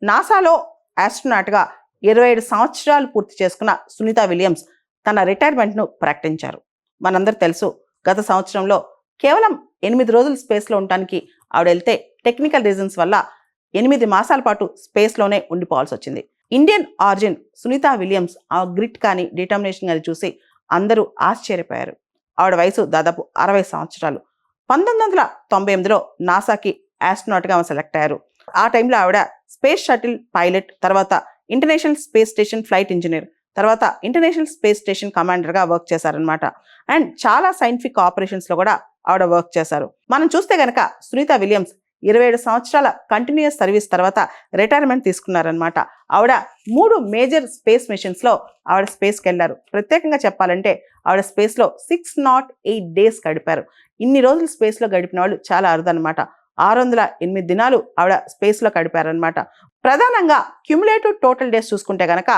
నాసాలో ఆస్ట్రోనాట్గా 27 సంవత్సరాలు పూర్తి చేసుకున్న సునీత విలియమ్స్ తన రిటైర్మెంట్ను ప్రకటించారు. మనందరూ తెలుసు, గత సంవత్సరంలో కేవలం 8 రోజులు స్పేస్లో ఉండటానికి ఆవిడ వెళ్తే టెక్నికల్ రీజన్స్ వల్ల 8 మాసాల పాటు స్పేస్లోనే ఉండిపోవాల్సి వచ్చింది. ఇండియన్ ఆరిజిన్ సునీత విలియమ్స్ ఆ గ్రిట్ కానీ డిటర్మినేషన్ కానీ చూసి అందరూ ఆశ్చర్యపోయారు. ఆవిడ వయసు దాదాపు 60 సంవత్సరాలు. 1998లో నాసాకి ఆస్ట్రోనాట్గా సెలెక్ట్ అయ్యారు. ఆ టైంలో ఆవిడ స్పేస్ షటిల్ పైలట్, తర్వాత international space station flight engineer, తర్వాత ఇంటర్నేషనల్ స్పేస్ స్టేషన్ కమాండర్గా వర్క్ చేశారనమాట. అండ్ చాలా సైంటిఫిక్ ఆపరేషన్స్లో కూడా ఆవిడ వర్క్ చేశారు. మనం చూస్తే కనుక సునీత విలియమ్స్ 27 సంవత్సరాల కంటిన్యూస్ సర్వీస్ తర్వాత రిటైర్మెంట్ తీసుకున్నారనమాట. ఆవిడ 3 మేజర్ స్పేస్ మిషన్స్లో ఆవిడ స్పేస్కి వెళ్ళారు. ప్రత్యేకంగా చెప్పాలంటే ఆవిడ స్పేస్లో 608 డేస్ గడిపారు. ఇన్ని రోజులు స్పేస్లో గడిపిన వాళ్ళు చాలా అరుదనమాట. 608 దినాలు ఆవిడ స్పేస్లో గడిపారనమాట. ప్రధానంగా క్యుములేటివ్ టోటల్ డేస్ చూసుకుంటే కనుక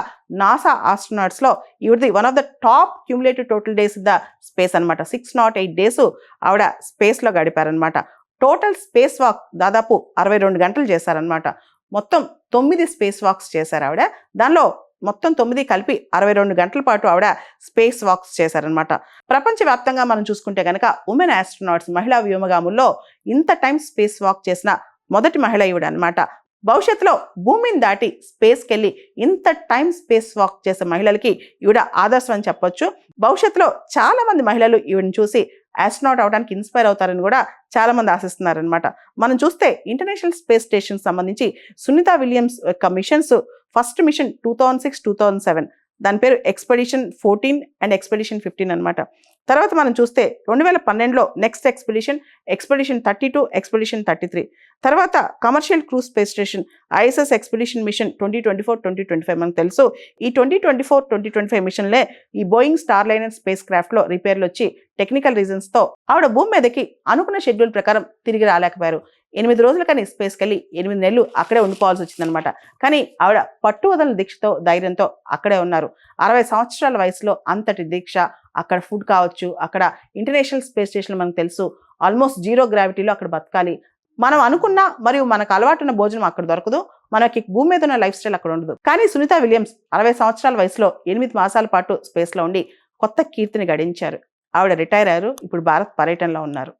నాసా ఆస్ట్రోనాట్స్లో ఈవిడది one of the top cumulative total days the space అనమాట. 608 డేస్ ఆవిడ స్పేస్లో గడిపారనమాట. టోటల్ స్పేస్ వాక్ దాదాపు 62 గంటలు చేశారనమాట. మొత్తం 9 స్పేస్ వాక్స్ చేశారు ఆవిడ. దానిలో మొత్తం 9 కలిపి 62 గంటల పాటు ఆవిడ స్పేస్ వాక్స్ చేశారనమాట. ప్రపంచవ్యాప్తంగా మనం చూసుకుంటే కనుక ఉమెన్ ఆస్ట్రోనాట్స్, మహిళా వ్యోమగాముల్లో ఇంత టైం స్పేస్ వాక్ చేసిన మొదటి మహిళ ఈవిడ అనమాట. భవిష్యత్తులో భూమిని దాటి స్పేస్కి వెళ్ళి ఇంత టైం స్పేస్ వాక్ చేసే మహిళలకి ఈవిడ ఆదర్శం అని చెప్పొచ్చు. భవిష్యత్తులో చాలా మంది మహిళలు ఈవిడని చూసి ఆస్ట్రోనాట్ అవడానికి ఇన్స్పైర్ అవుతారని కూడా చాలా మంది ఆశిస్తున్నారనమాట. మనం చూస్తే ఇంటర్నేషనల్ స్పేస్ స్టేషన్ సంబంధించి సునీత విలియమ్స్ యొక్క మిషన్స్, ఫస్ట్ మిషన్ 2006-2007, దాని పేరు ఎక్స్పెడిషన్ 14 అండ్ ఎక్స్పెడిషన్ 15 అనమాట. తర్వాత మనం చూస్తే 2012లో నెక్స్ట్ ఎక్స్పెడిషన్ 32, ఎక్స్పెడిషన్ 33. తర్వాత commercial crew space station ISS expedition mission 2024-2025. మనకు తెలుసు ఈ 2024-2025 మిషన్లే ఈ బోయింగ్ స్టార్ లైనర్ స్పేస్ క్రాఫ్ట్లో రిపేర్లు వచ్చి టెక్నికల్ రీజన్స్తో ఆవిడ భూమి మీదకి అనుకున్న షెడ్యూల్ ప్రకారం తిరిగి రాలేకపోయారు. 8 రోజులు కానీ స్పేస్కి వెళ్ళి 8 నెలలు అక్కడే ఉండిపోవాల్సి వచ్చిందనమాట. కానీ ఆవిడ పట్టువదల దీక్షతో, ధైర్యంతో అక్కడే ఉన్నారు. 60 సంవత్సరాల వయసులో అంతటి దీక్ష, అక్కడ ఫుడ్ కావచ్చు, అక్కడ ఇంటర్నేషనల్ స్పేస్ స్టేషన్ మనకు తెలుసు ఆల్మోస్ట్ 0 గ్రావిటీలో అక్కడ బతకాలి. మనం అనుకున్న మరియు మనకు అలవాటున్న భోజనం అక్కడ దొరకదు, మనకి భూమి మీద ఉన్న లైఫ్ స్టైల్ అక్కడ ఉండదు. కానీ సునీత విలియమ్స్ 60 సంవత్సరాల వయసులో 8 మాసాల పాటు స్పేస్లో ఉండి కొత్త కీర్తిని గడించారు. ఆవిడ రిటైర్ అయ్యారు. ఇప్పుడు భారత్ పర్యటనలో ఉన్నారు.